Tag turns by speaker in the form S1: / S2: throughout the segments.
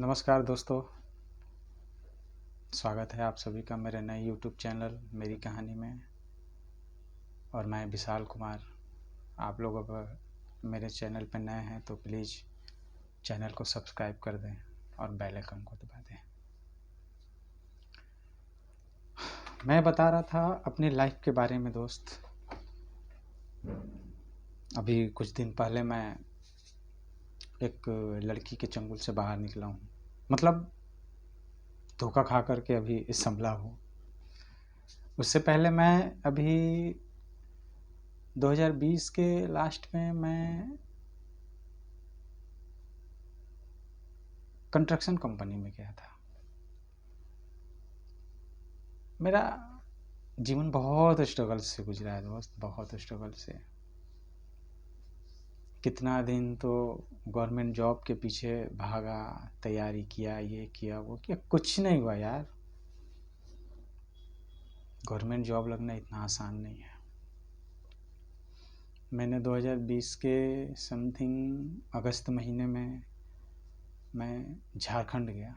S1: नमस्कार दोस्तों, स्वागत है आप सभी का मेरे नए YouTube चैनल मेरी कहानी में। और मैं विशाल कुमार। आप लोग अगर मेरे चैनल पर नए हैं तो प्लीज़ चैनल को सब्सक्राइब कर दें और बेल आइकन को दबा दें। मैं बता रहा था अपनी लाइफ के बारे में दोस्त। अभी कुछ दिन पहले मैं एक लड़की के चंगुल से बाहर निकला हूँ। मतलब धोखा खा करके अभी इस संभला हूँ। उससे पहले मैं अभी 2020 के लास्ट में मैं कंस्ट्रक्शन कंपनी में गया था। मेरा जीवन बहुत स्ट्रगल से गुजरा है दोस्त, बहुत स्ट्रगल से। कितना दिन तो गवर्नमेंट जॉब के पीछे भागा, तैयारी किया, ये किया वो किया, कुछ नहीं हुआ यार। गवर्नमेंट जॉब लगना इतना आसान नहीं है। मैंने 2020 के समथिंग अगस्त महीने में मैं झारखंड गया,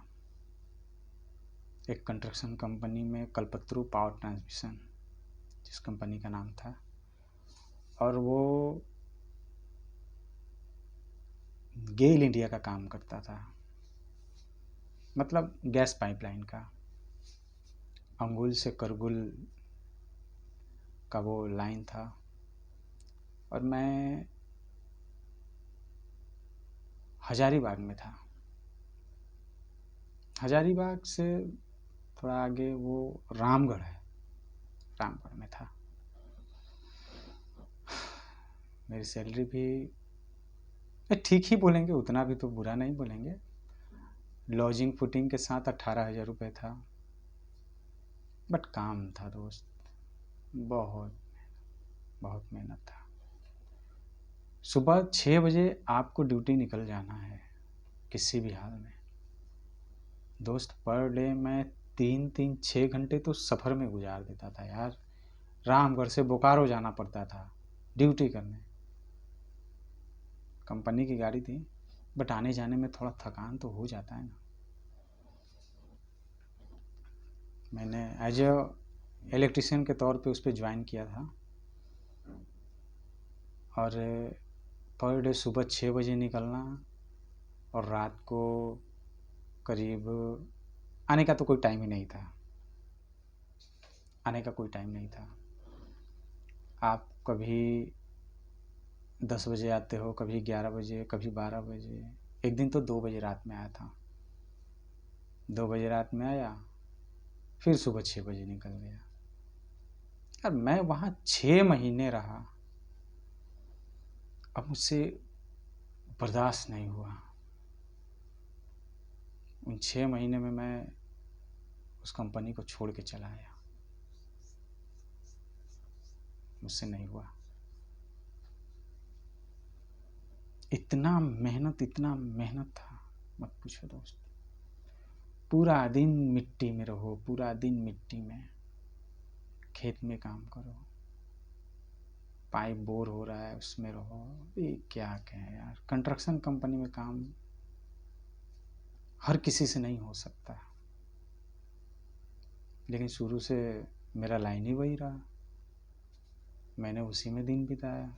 S1: एक कंस्ट्रक्शन कंपनी में, कल्पतरू पावर ट्रांसमिशन जिस कंपनी का नाम था। और वो गेल इंडिया का काम करता था, मतलब गैस पाइपलाइन का। अंगुल से करगुल का वो लाइन था। और मैं हजारीबाग में था। हजारीबाग से थोड़ा आगे वो रामगढ़ है, रामगढ़ में था। मेरी सैलरी भी ठीक ही बोलेंगे, उतना भी तो बुरा नहीं बोलेंगे। लॉजिंग फुटिंग के साथ 18,000 रुपये था। बट काम था दोस्त, बहुत बहुत मेहनत था। सुबह 6 बजे आपको ड्यूटी निकल जाना है किसी भी हाल में। दोस्त पर डे मैं 3-6 घंटे तो सफ़र में गुजार देता था यार। रामगढ़ से बोकारो जाना पड़ता था ड्यूटी करने। कंपनी की गाड़ी थी, बट आने जाने में थोड़ा थकान तो हो जाता है ना। मैंने एज ए इलेक्ट्रिशियन के तौर पे उस पर ज्वाइन किया था। और पर डे सुबह 6 बजे निकलना और रात को करीब आने का तो कोई टाइम ही नहीं था। आने का कोई टाइम नहीं था। आप कभी 10 बजे आते हो, कभी 11 बजे, कभी 12 बजे। एक दिन तो 2 बजे रात में आया था। 2 बजे रात में आया, फिर सुबह 6 बजे निकल गया। और मैं वहाँ 6 महीने रहा। अब मुझसे बर्दाश्त नहीं हुआ। उन 6 महीने में मैं उस कंपनी को छोड़ के चला आया। मुझसे नहीं हुआ। इतना मेहनत था, मत पूछो दोस्त। पूरा दिन मिट्टी में रहो, पूरा दिन मिट्टी में, खेत में काम करो, पाइप बोर हो रहा है उसमें रहो। ये क्या कहें यार, कंस्ट्रक्शन कंपनी में काम हर किसी से नहीं हो सकता। लेकिन शुरू से मेरा लाइन ही वही रहा, मैंने उसी में दिन बिताया।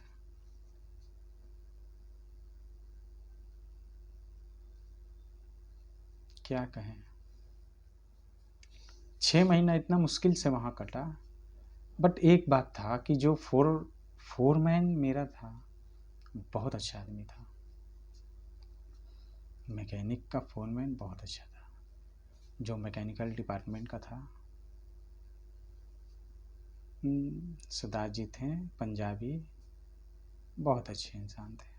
S1: क्या कहें, 6 महीना इतना मुश्किल से वहाँ कटा। बट एक बात था कि जो फोरमैन मेरा था, बहुत अच्छा आदमी था। मैकेनिक का फोरमैन बहुत अच्छा था। जो मैकेनिकल डिपार्टमेंट का था, सरदार जी थे, पंजाबी, बहुत अच्छे इंसान थे।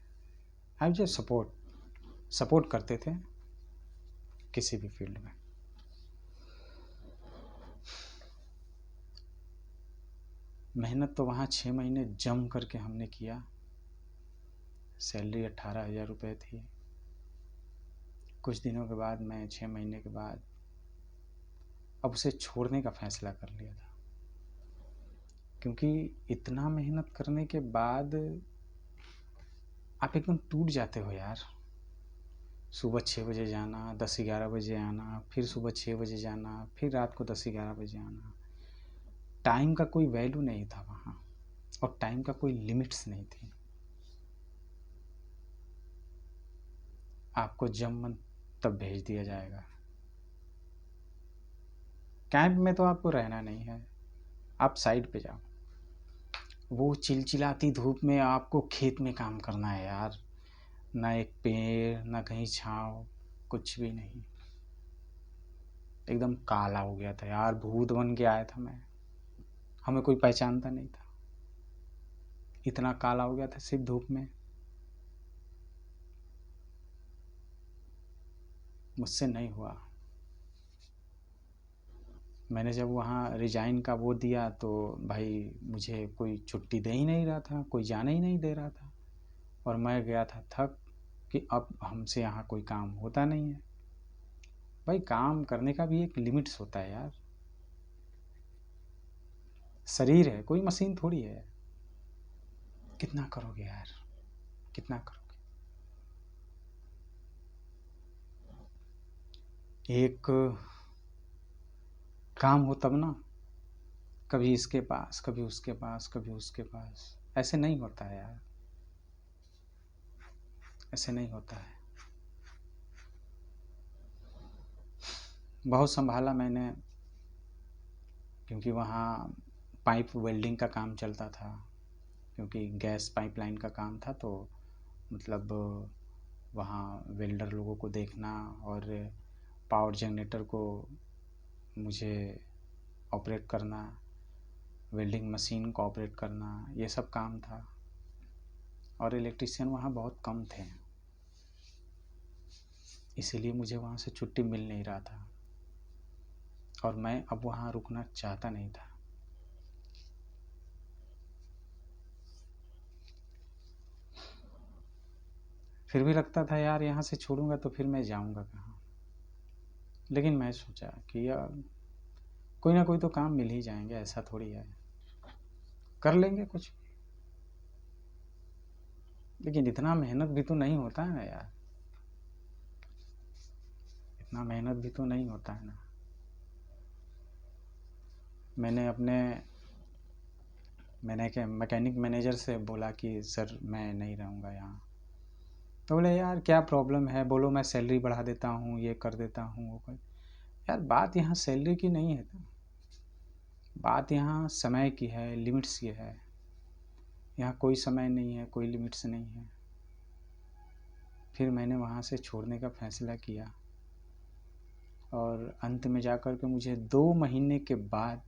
S1: आई जो सपोर्ट करते थे किसी भी फील्ड में। मेहनत तो वहाँ 6 महीने जम करके हमने किया। सैलरी 18,000 रुपये थी। कुछ दिनों के बाद मैं 6 महीने के बाद अब उसे छोड़ने का फैसला कर लिया था। क्योंकि इतना मेहनत करने के बाद आप एकदम टूट जाते हो यार। सुबह 6 बजे जाना, 10-11 बजे आना, फिर सुबह 6 बजे जाना, फिर रात को 10-11 बजे आना। टाइम का कोई वैल्यू नहीं था वहाँ, और टाइम का कोई लिमिट्स नहीं थी। आपको जब मन तब भेज दिया जाएगा। कैंप में तो आपको रहना नहीं है, आप साइड पे जाओ। वो चिलचिलाती धूप में आपको खेत में काम करना है यार, ना एक पेड़, ना कहीं छाँव, कुछ भी नहीं। एकदम काला हो गया था यार, भूत बन के आया था मैं, हमें कोई पहचानता नहीं था, इतना काला हो गया था सिर्फ धूप में। मुझसे नहीं हुआ। मैंने जब वहाँ रिजाइन का वो दिया तो भाई मुझे कोई छुट्टी दे ही नहीं रहा था, कोई जाने ही नहीं दे रहा था, और मैं गया था थक कि अब हमसे यहाँ कोई काम होता नहीं है। भाई काम करने का भी एक लिमिट्स होता है यार, शरीर है, कोई मशीन थोड़ी है। कितना करोगे यार, कितना करोगे। एक काम हो तब ना, कभी इसके पास, कभी उसके पास, कभी उसके पास, ऐसे नहीं होता है यार, ऐसे नहीं होता है। बहुत संभाला मैंने, क्योंकि वहाँ पाइप वेल्डिंग का काम चलता था, क्योंकि गैस पाइपलाइन का काम था, तो मतलब वहाँ वेल्डर लोगों को देखना और पावर जनरेटर को मुझे ऑपरेट करना, वेल्डिंग मशीन को ऑपरेट करना, ये सब काम था। और इलेक्ट्रिशियन वहाँ बहुत कम थे, इसीलिए मुझे वहाँ से छुट्टी मिल नहीं रहा था, और मैं अब वहाँ रुकना चाहता नहीं था। फिर भी लगता था यार यहाँ से छोड़ूंगा तो फिर मैं जाऊँगा कहाँ। लेकिन मैं सोचा कि यार कोई ना कोई तो काम मिल ही जाएंगे, ऐसा थोड़ी है, कर लेंगे कुछ। लेकिन इतना मेहनत भी तो नहीं होता है ना यार, इतना मेहनत भी तो नहीं होता है ना। मैंने क्या मैकेनिक मैनेजर से बोला कि सर मैं नहीं रहूँगा यहाँ। तो बोले यार क्या प्रॉब्लम है, बोलो मैं सैलरी बढ़ा देता हूँ, ये कर देता हूँ, वो कर। यार बात यहाँ सैलरी की नहीं है ना, बात यहाँ समय की है, लिमिट्स की है। यहाँ कोई समय नहीं है, कोई लिमिट्स नहीं है। फिर मैंने वहाँ से छोड़ने का फैसला किया, और अंत में जाकर के मुझे 2 महीने के बाद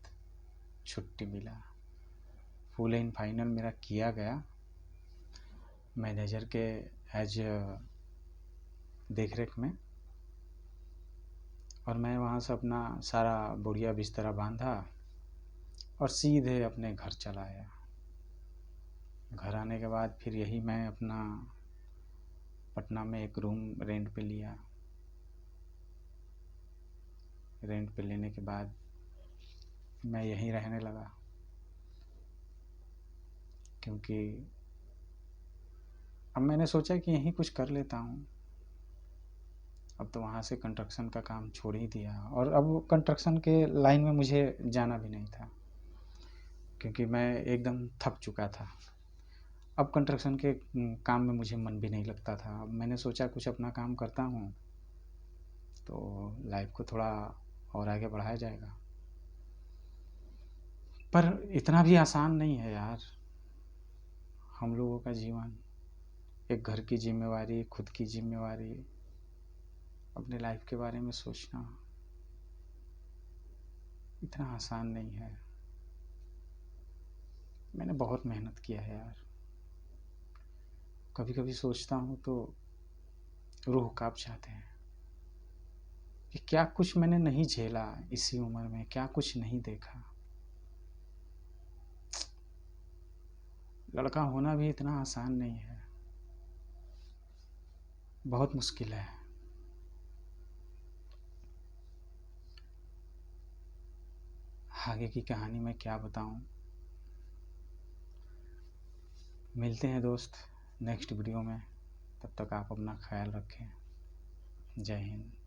S1: छुट्टी मिला। फुल एंड फाइनल मेरा किया गया मैनेजर के एज देख रेख में, और मैं वहाँ से अपना सारा बोरिया बिस्तरा बांधा और सीधे अपने घर चला आया। घर आने के बाद फिर यही मैं अपना पटना में एक रूम रेंट पे लिया। रेंट पे लेने के बाद मैं यहीं रहने लगा, क्योंकि अब मैंने सोचा कि यहीं कुछ कर लेता हूँ। अब तो वहाँ से कंस्ट्रक्शन का काम छोड़ ही दिया, और अब कंस्ट्रक्शन के लाइन में मुझे जाना भी नहीं था, क्योंकि मैं एकदम थक चुका था। अब कंस्ट्रक्शन के काम में मुझे मन भी नहीं लगता था। अब मैंने सोचा कुछ अपना काम करता हूँ तो लाइफ को थोड़ा और आगे बढ़ाया जाएगा। पर इतना भी आसान नहीं है यार, हम लोगों का जीवन, एक घर की जिम्मेवारी, खुद की जिम्मेवारी, अपने लाइफ के बारे में सोचना इतना आसान नहीं है। मैंने बहुत मेहनत किया है यार, कभी कभी सोचता हूँ तो रूह कांप जाते हैं कि क्या कुछ मैंने नहीं झेला इसी उम्र में, क्या कुछ नहीं देखा। लड़का होना भी इतना आसान नहीं है, बहुत मुश्किल है। आगे की कहानी मैं क्या बताऊं। मिलते हैं दोस्त नेक्स्ट वीडियो में, तब तक आप अपना ख्याल रखें। जय हिंद।